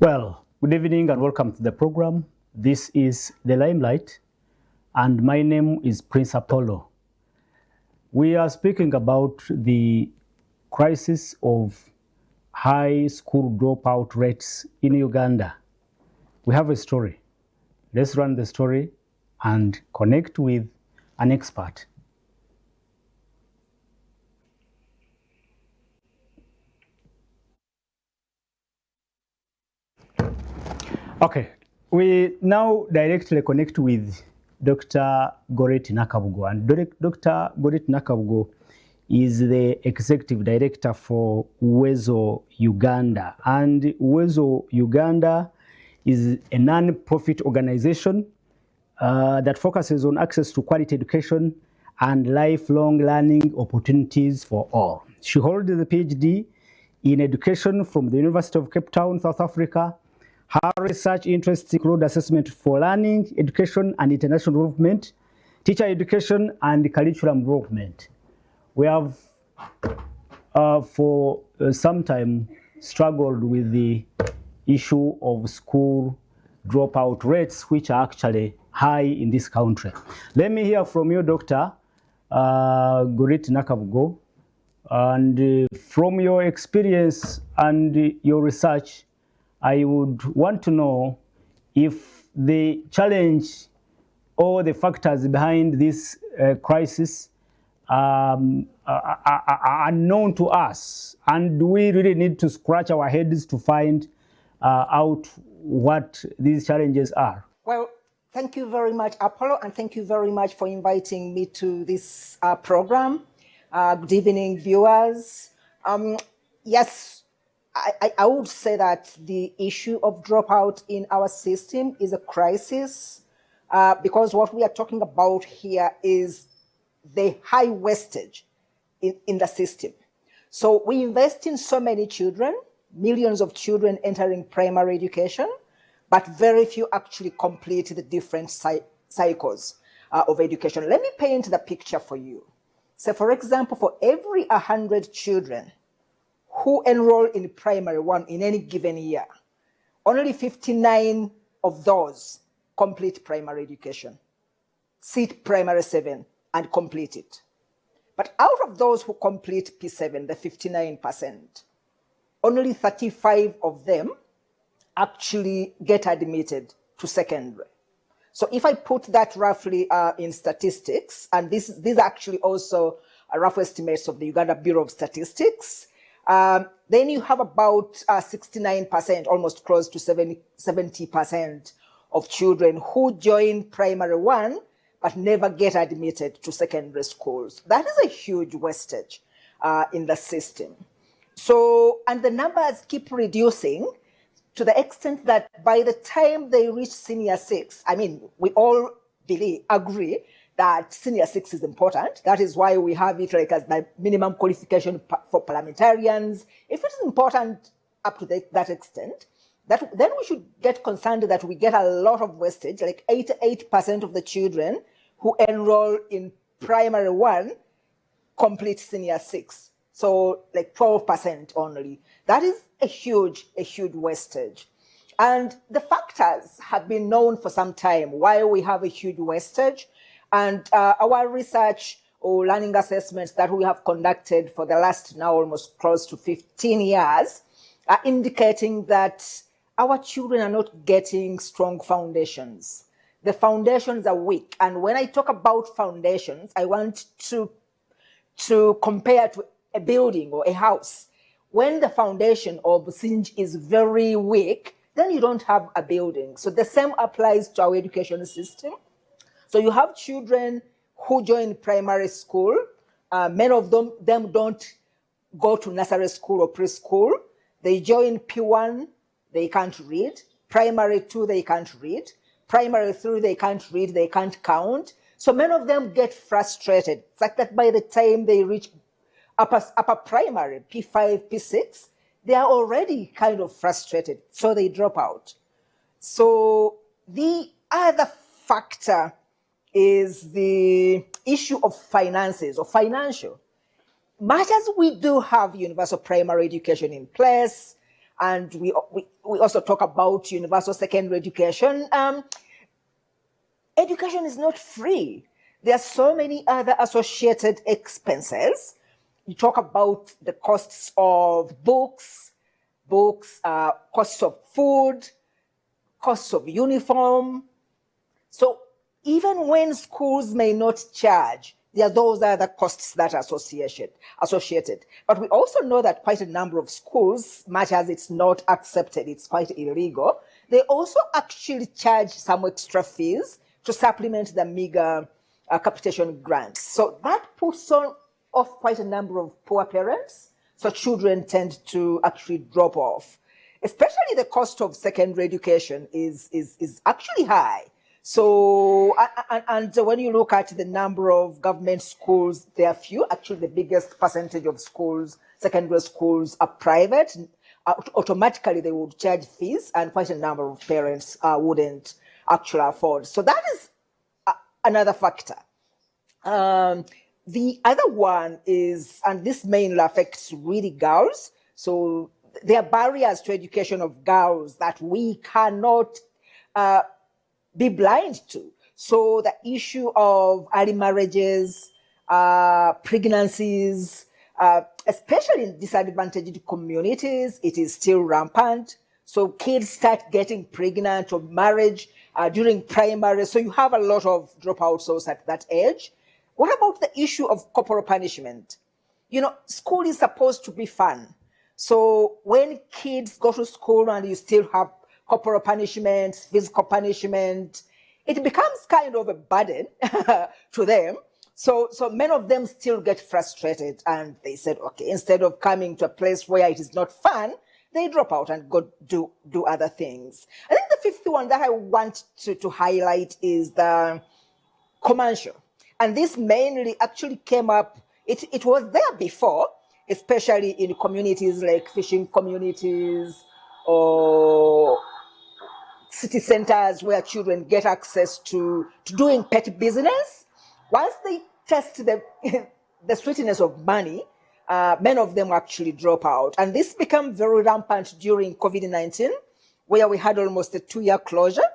Well, good evening and welcome to the program. This is the Limelight, and my name is Prince Apollo. We are speaking about the crisis of high school dropout rates in Uganda. We have a story. Let's run the story and connect with an expert. Okay, we now directly connect with Dr. GORETTI Nakabugo. And Dr. GORETTI Nakabugo is the executive director for UWEZO Uganda. And UWEZO Uganda is a non-profit organization that focuses on access to quality education and lifelong learning opportunities for all. She holds the PhD in education from the University of Cape Town, South Africa. Her research interests include assessment for learning, education and international development, teacher education and curriculum development. We have for some time struggled with the issue of school dropout rates, which are actually high in this country. Let me hear from you, Dr. GORETTI Nakabugo, and from your experience and your research, I would want to know if the challenge or the factors behind this crisis are known to us, and do we really need to scratch our heads to find out what these challenges are? Well, thank you very much, Apollo, and thank you very much for inviting me to this program. Good evening, viewers. Yes, I would say that the issue of dropout in our system is a crisis because what we are talking about here is the high wastage in the system. So we invest in so many children, millions of children entering primary education, but very few actually complete the different cycles of education. Let me paint the picture for you. So for example, for every 100 children who enroll in primary one in any given year, only 59 of those complete primary education, sit primary 7 and complete it. But out of those who complete P7, the 59%, only 35 of them actually get admitted to secondary. So if I put that roughly in statistics, and these are actually also rough estimates of the Uganda Bureau of Statistics, then you have about 69%, almost close to 70% of children who join primary one but never get admitted to secondary schools. That is a huge wastage in the system. So, and the numbers keep reducing to the extent that by the time they reach senior 6, I mean, we all agree that senior 6 is important. That is why we have it like as the minimum qualification for parliamentarians. If it is important up to that extent, then we should get concerned that we get a lot of wastage, like 88% of the children who enroll in primary one complete senior 6. So like 12% only. That is a huge wastage. And the factors have been known for some time why we have a huge wastage. And our research or learning assessments that we have conducted for the last now almost close to 15 years are indicating that our children are not getting strong foundations. The foundations are weak. And when I talk about foundations, I want to compare to a building or a house. When the foundation of Sinj is very weak, then you don't have a building. So the same applies to our education system. So you have children who join primary school. Many of them don't go to nursery school or preschool. They join P1, they can't read. Primary 2, they can't read. Primary 3, they can't read, they can't count. So many of them get frustrated. It's like that by the time they reach upper primary, P5, P6, they are already kind of frustrated. So they drop out. So the other factor is the issue of finances or financial. Much as we do have universal primary education in place, and we also talk about universal secondary education. Education is not free. There are so many other associated expenses. You talk about the costs of books, costs of food, costs of uniform. So even when schools may not charge, there are those other costs that are associated. But we also know that quite a number of schools, much as it's not accepted, it's quite illegal, they also actually charge some extra fees to supplement the meager capitation grants. So that puts off quite a number of poor parents. So children tend to actually drop off. Especially the cost of secondary education is actually high. So, and when you look at the number of government schools, there are few. Actually, the biggest percentage of schools, secondary schools, are private. Automatically, they would charge fees, and quite a number of parents wouldn't actually afford. So that is another factor. The other one is, and this mainly affects really girls. So there are barriers to education of girls that we cannot be blind to. So the issue of early marriages, pregnancies, especially in disadvantaged communities, it is still rampant. So kids start getting pregnant or marriage during primary. So you have a lot of dropouts also at that age. What about the issue of corporal punishment? You know, school is supposed to be fun. So when kids go to school and you still have corporal punishment, physical punishment, it becomes kind of a burden to them. So many of them still get frustrated, and they said, okay, instead of coming to a place where it is not fun, they drop out and go do other things. I think the fifth one that I want to highlight is the commercial. And this mainly actually came up, it was there before, especially in communities like fishing communities or city centers where children get access to doing petty business. Once they test the sweetness of money, many of them actually drop out. And this became very rampant during COVID-19, where we had almost a 2-year closure.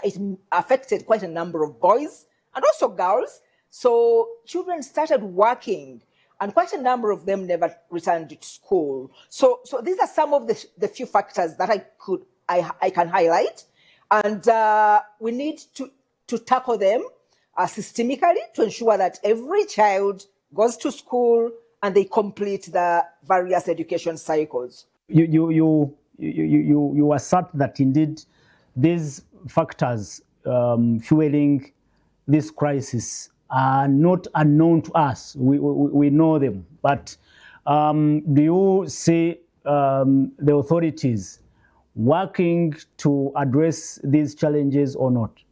It affected quite a number of boys and also girls. So children started working, and quite a number of them never returned to school. So these are some of the few factors that I can highlight, and we need to tackle them systemically to ensure that every child goes to school and they complete the various education cycles. You assert that indeed these factors fueling this crisis are not unknown to us. We know them, but do you see the authorities working to address these challenges or not?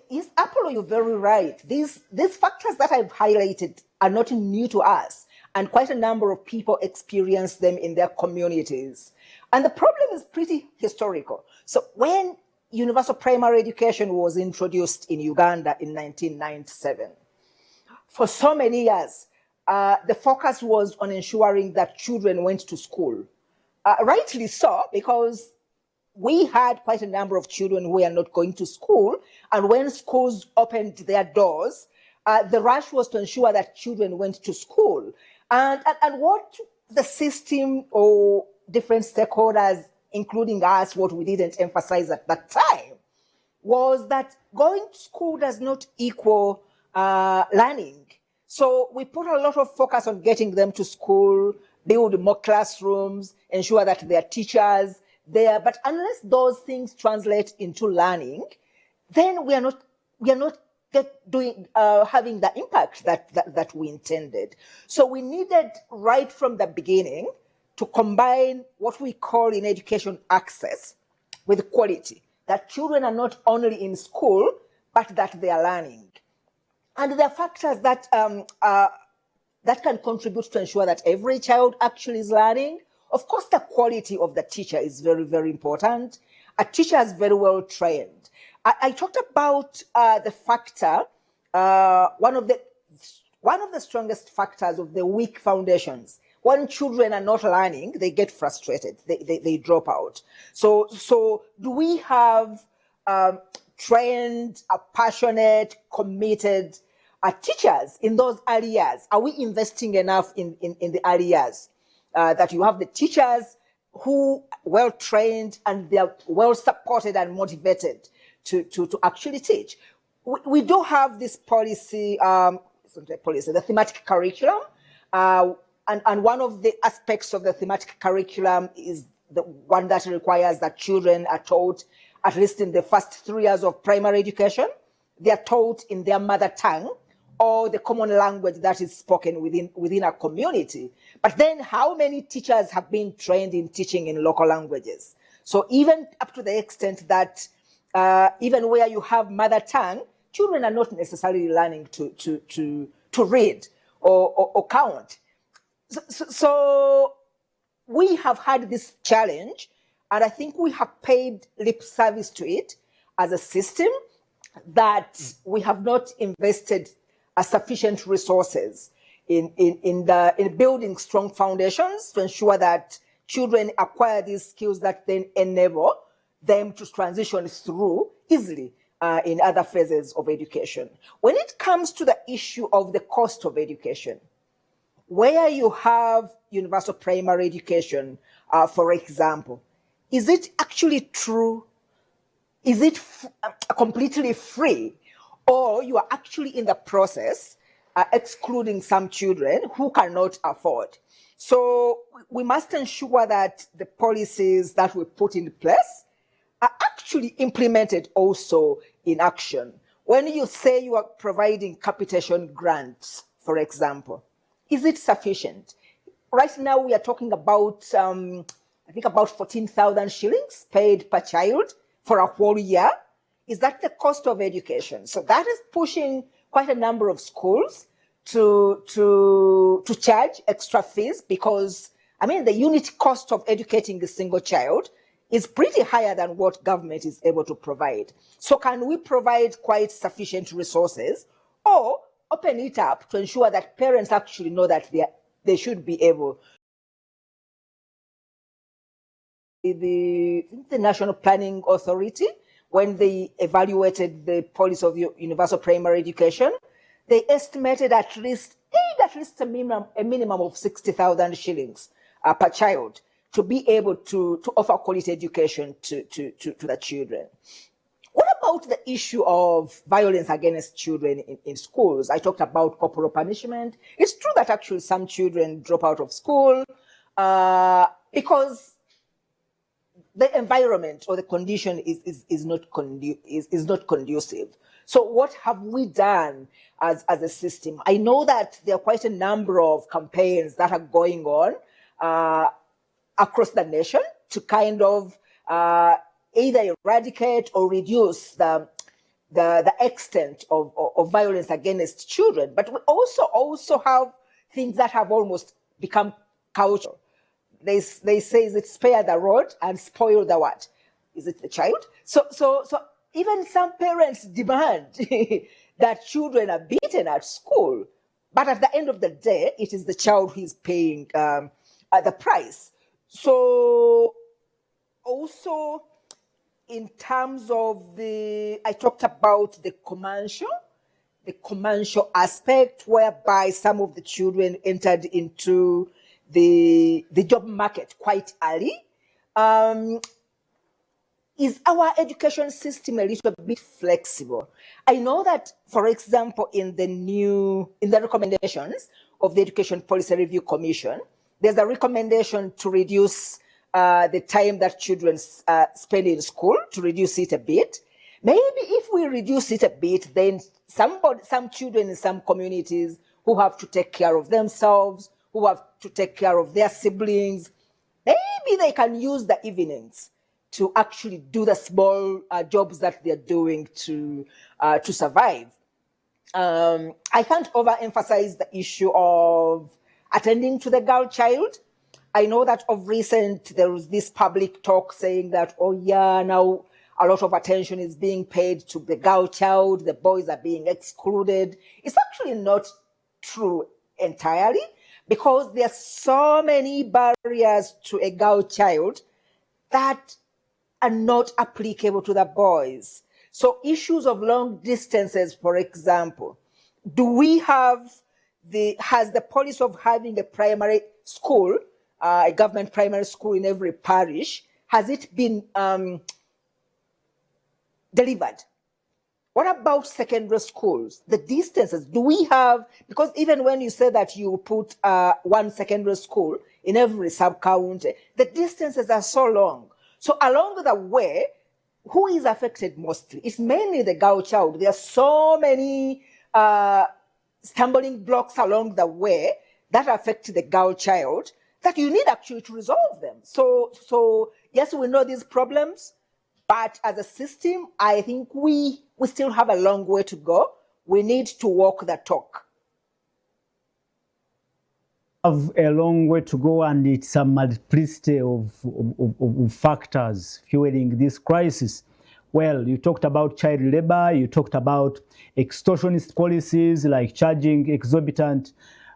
Yes, Apollo, you're very right. These factors that I've highlighted are not new to us, and quite a number of people experience them in their communities. And the problem is pretty historical. So when universal primary education was introduced in Uganda in 1997, for so many years, the focus was on ensuring that children went to school. Rightly so, because we had quite a number of children who were not going to school. And when schools opened their doors, the rush was to ensure that children went to school. And what the system or different stakeholders, including us, what we didn't emphasize at that time was that going to school does not equal learning. So we put a lot of focus on getting them to school, build more classrooms, ensure that there are teachers there. But unless those things translate into learning, then we are not having the impact that we intended. So we needed right from the beginning to combine what we call in education access with quality, that children are not only in school, but that they are learning. And there are factors that that can contribute to ensure that every child actually is learning. Of course, the quality of the teacher is very, very important. A teacher is very well trained. I talked about the factor, one of the strongest factors of the weak foundations when children are not learning, they get frustrated, they drop out. So do we have trained, passionate, committed teachers in those areas? Are we investing enough in the areas that you have the teachers who well trained and they're well supported and motivated to actually teach? We do have this policy, the thematic curriculum, and one of the aspects of the thematic curriculum is the one that requires that children are taught, at least in the first 3 years of primary education, they are taught in their mother tongue or the common language that is spoken within a community. But then how many teachers have been trained in teaching in local languages? So even up to the extent that even where you have mother tongue, children are not necessarily learning to read or count. So we have had this challenge, and I think we have paid lip service to it as a system, that we have not invested sufficient resources in building strong foundations to ensure that children acquire these skills that then enable them to transition through easily in other phases of education. When it comes to the issue of the cost of education, where you have universal primary education, for example, is it actually true? Is it completely free? Or you are actually in the process excluding some children who cannot afford? So we must ensure that the policies that we put in place are actually implemented also in action. When you say you are providing capitation grants, for example, is it sufficient? Right now we are talking about, I think about 14,000 shillings paid per child for a whole year. Is that the cost of education? So that is pushing quite a number of schools to charge extra fees, because, I mean, the unit cost of educating a single child is pretty higher than what government is able to provide. So can we provide quite sufficient resources, or open it up to ensure that parents actually know that they should be able? The National Planning Authority, when they evaluated the policy of universal primary education, they estimated at least a minimum of 60,000 shillings per child to be able to offer quality education to the children. What about the issue of violence against children in schools? I talked about corporal punishment. It's true that actually some children drop out of school because the environment or the condition is not conducive. So what have we done as a system? I know that there are quite a number of campaigns that are going on across the nation to kind of either eradicate or reduce the extent of violence against children. But we also have things that have almost become cultural. They say, is it spare the rod and spoil the what? Is it the child? So even some parents demand that children are beaten at school, but at the end of the day, it is the child who is paying the price. So also in terms of I talked about the commercial aspect, whereby some of the children entered into the job market quite early. Is our education system a little bit flexible? I know that, for example, in the recommendations of the Education Policy Review Commission, there's a recommendation to reduce the time that children spend in school, to reduce it a bit. Maybe if we reduce it a bit, then some children in some communities who have to take care of themselves, who have to take care of their siblings, maybe they can use the evenings to actually do the small jobs that they're doing to survive. I can't overemphasize the issue of attending to the girl child. I know that of recent, there was this public talk saying that, oh yeah, now a lot of attention is being paid to the girl child, the boys are being excluded. It's actually not true entirely, because there are so many barriers to a girl child that are not applicable to the boys. So issues of long distances, for example, has the policy of having a primary school, a government primary school in every parish, has it been delivered? What about secondary schools? The distances, do we have, because even when you say that you put one secondary school in every sub-county, the distances are so long. So along the way, who is affected mostly? It's mainly the girl child. There are so many stumbling blocks along the way that affect the girl child that you need actually to resolve them. So yes, we know these problems, but as a system, I think we still have a long way to go. We need to walk the talk. Have a long way to go, and it's a multiplicity of factors fueling this crisis. Well, you talked about child labor, you talked about extortionist policies like charging exorbitant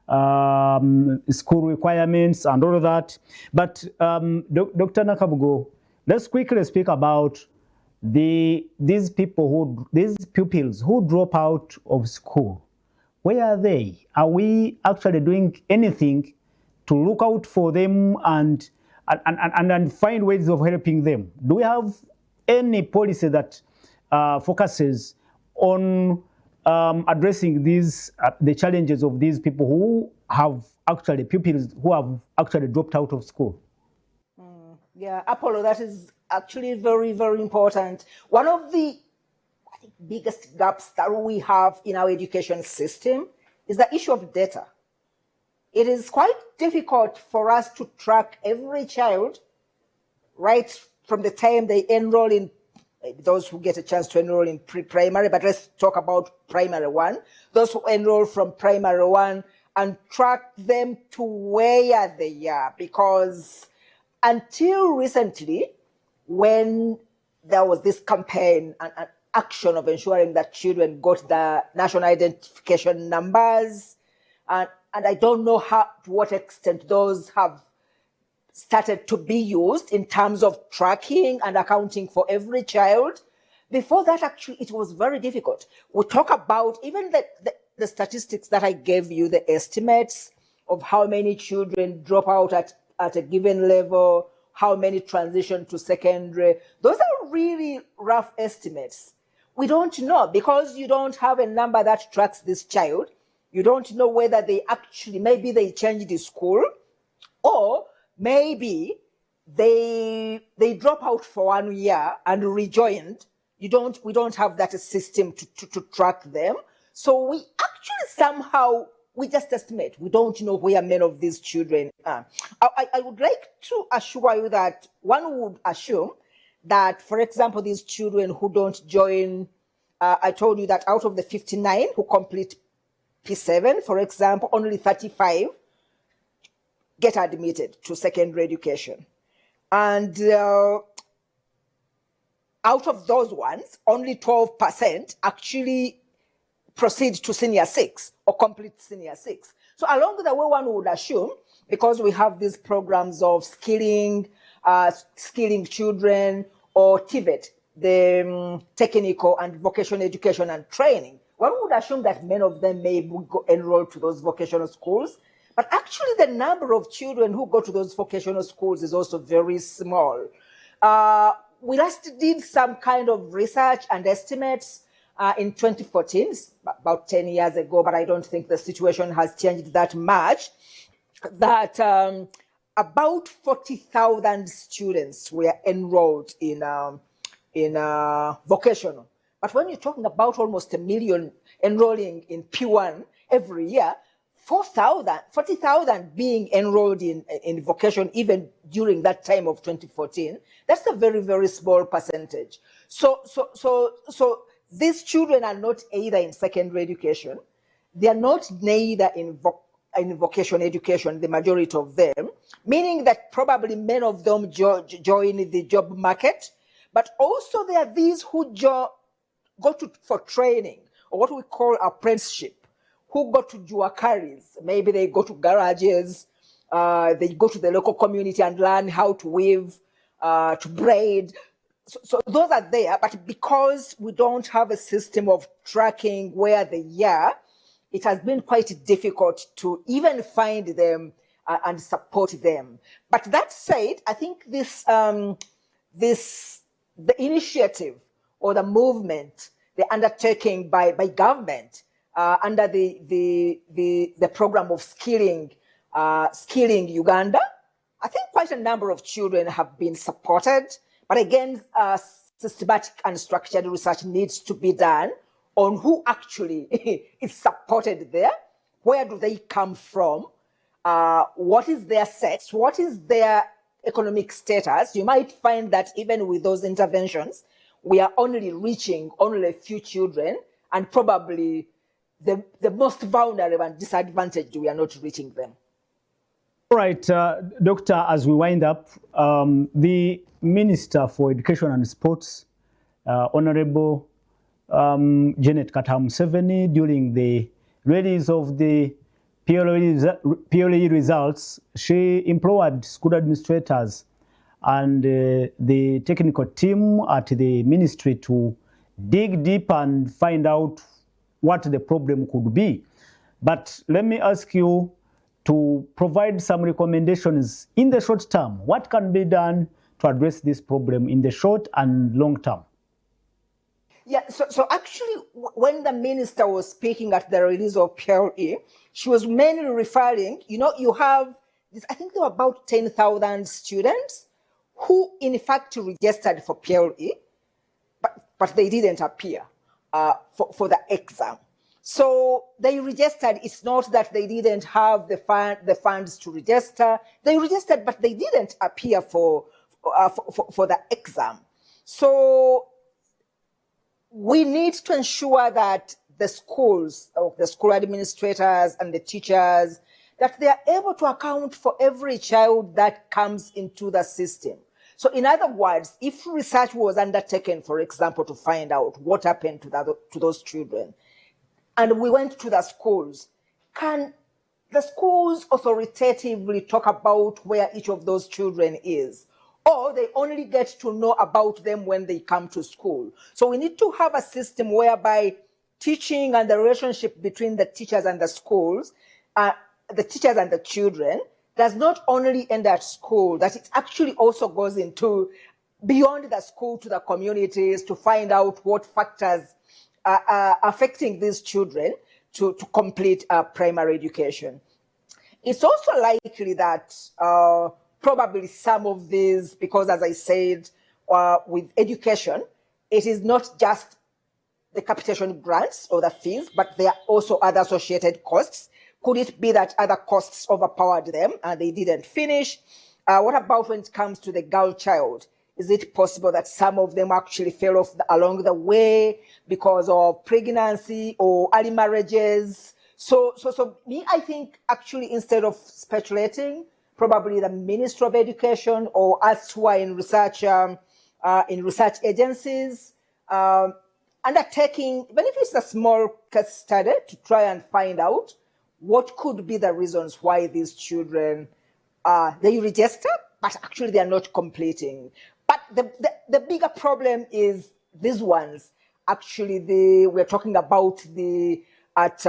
school requirements and all of that. But Dr. Nakabugo, let's quickly speak about these pupils who drop out of school. Where are they? Are we actually doing anything to look out for them and find ways of helping them? Do we have any policy that focuses on addressing the challenges of these people who have actually pupils who have actually dropped out of school? Yeah, Apollo, that is actually very, very important. One of the biggest gaps that we have in our education system is the issue of data. It is quite difficult for us to track every child right from the time they enroll in, those who get a chance to enroll in pre-primary, but let's talk about primary one, those who enroll from primary one, and track them to where they are, because until recently, when there was this campaign and action of ensuring that children got the national identification numbers, and I don't know to what extent those have started to be used in terms of tracking and accounting for every child. Before that, actually, it was very difficult. We talk about even the statistics that I gave you, the estimates of how many children drop out at a given level, how many transition to secondary. Those are really rough estimates. We don't know, because you don't have a number that tracks this child. You don't know whether maybe they changed the school, or maybe they drop out for 1 year and rejoined. We don't have that system to track them. So we actually somehow, we just estimate. We don't know where many of these children are. I would like to assure you that one would assume that, for example, these children who don't join, I told you that out of the 59 who complete P7, for example, only 35 get admitted to secondary education. And out of those ones, only 12% actually proceed to senior 6 or complete senior 6. So along the way, one would assume, because we have these programs of skilling children, or TVET, the technical and vocational education and training, one would assume that many of them may go enroll to those vocational schools. But actually, the number of children who go to those vocational schools is also very small. We last did some kind of research and estimates in 2014, about 10 years ago, but I don't think the situation has changed that much, that about 40,000 students were enrolled in vocational. But when you're talking about almost 1 million enrolling in P1 every year, 40,000 being enrolled in vocation even during that time of 2014, that's a very, very small percentage. So these children are not either in secondary education, they are not neither in vocational education, the majority of them, meaning that probably many of them join the job market, but also there are these who go for training, or what we call apprenticeship, who go to juakaris. Maybe they go to garages, they go to the local community and learn how to weave, to braid. So those are there, but because we don't have a system of tracking where they are, it has been quite difficult to even find them and support them. But that said, I think the initiative or the movement, the undertaking by government under the program of skilling Uganda, I think quite a number of children have been supported. But again, systematic and structured research needs to be done on who actually is supported there, where do they come from, what is their sex, what is their economic status. You might find that even with those interventions, we are only reaching only a few children, and probably the most vulnerable and disadvantaged, we are not reaching them. All right, Doctor, as we wind up, the Minister for Education and Sports, Honorable Janet Museveni, during the release of the PLE results, she implored school administrators and the technical team at the ministry to dig deep and find out what the problem could be. But let me ask you to provide some recommendations in the short term. What can be done to address this problem in the short and long term? Yeah, so actually, when the minister was speaking at the release of PLE, she was mainly referring, you have, I think there were about 10,000 students who in fact registered for PLE, but they didn't appear for the exam. So they registered. It's not that they didn't have the funds to register. They registered, but they didn't appear for the exam. So we need to ensure that the schools, or the school administrators and the teachers, that they are able to account for every child that comes into the system. So in other words, if research was undertaken, for example, to find out what happened to those children, and we went to the schools, can the schools authoritatively talk about where each of those children is? Or they only get to know about them when they come to school? So we need to have a system whereby teaching and the relationship between the teachers and the schools, the teachers and the children, does not only end at school, that it actually also goes into beyond the school to the communities to find out what factors are affecting these children to complete primary education. It's also likely that probably some of these, because as I said, with education, it is not just the capitation grants or the fees, but there are also other associated costs. Could it be that other costs overpowered them and they didn't finish? What about when it comes to the girl child? Is it possible that some of them actually fell off along the way because of pregnancy or early marriages? So me, I think actually instead of speculating, probably the Ministry of Education or us who are in research agencies, undertaking, even if it's a small case study, to try and find out what could be the reasons why these children, they register, but actually they are not completing. But the bigger problem is these ones. Actually, we're talking about at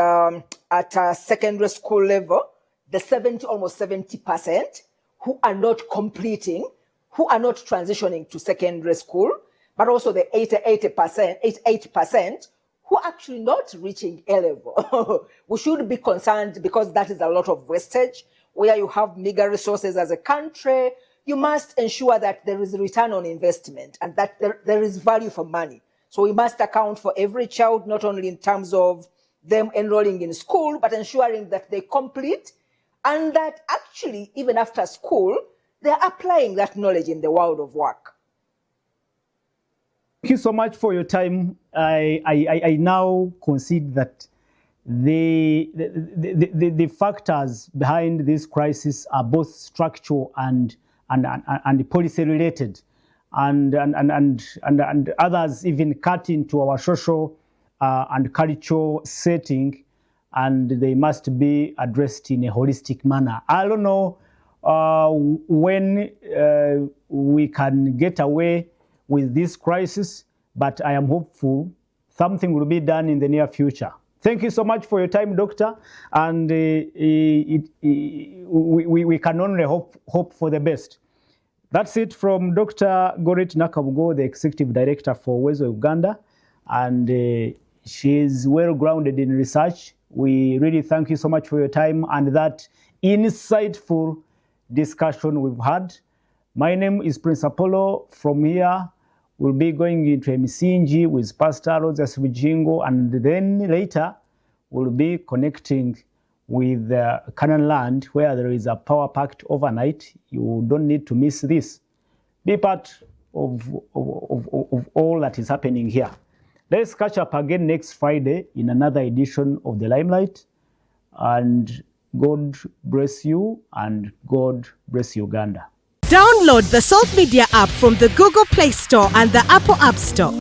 secondary school level, the almost 70% who are not completing, who are not transitioning to secondary school, but also the 88% who are actually not reaching A level. We should be concerned because that is a lot of wastage. Where you have meager resources as a country, you must ensure that there is a return on investment and that there is value for money. So we must account for every child, not only in terms of them enrolling in school, but ensuring that they complete and that actually, even after school, they're applying that knowledge in the world of work. Thank you so much for your time. I now concede that the factors behind this crisis are both structural and policy related, and others even cut into our social and cultural setting and they must be addressed in a holistic manner. I don't know when we can get away with this crisis, but I am hopeful something will be done in the near future. Thank you so much for your time, Doctor, and we can only hope for the best. That's it from Dr. Goretti Nakabugo, the Executive Director for UWEZO Uganda, and she is well grounded in research. We really thank you so much for your time and that insightful discussion we've had. My name is Prince Apollo. From here, we'll be going into Emisingi with Pastor Roses Vijingo, and then later we'll be connecting with Canaan Land, where there is a power pact overnight. You don't need to miss this. Be part of all that is happening here. Let's catch up again next Friday in another edition of the Limelight. And God bless you, and God bless Uganda. Download the Salt Media app from the Google Play Store and the Apple App Store.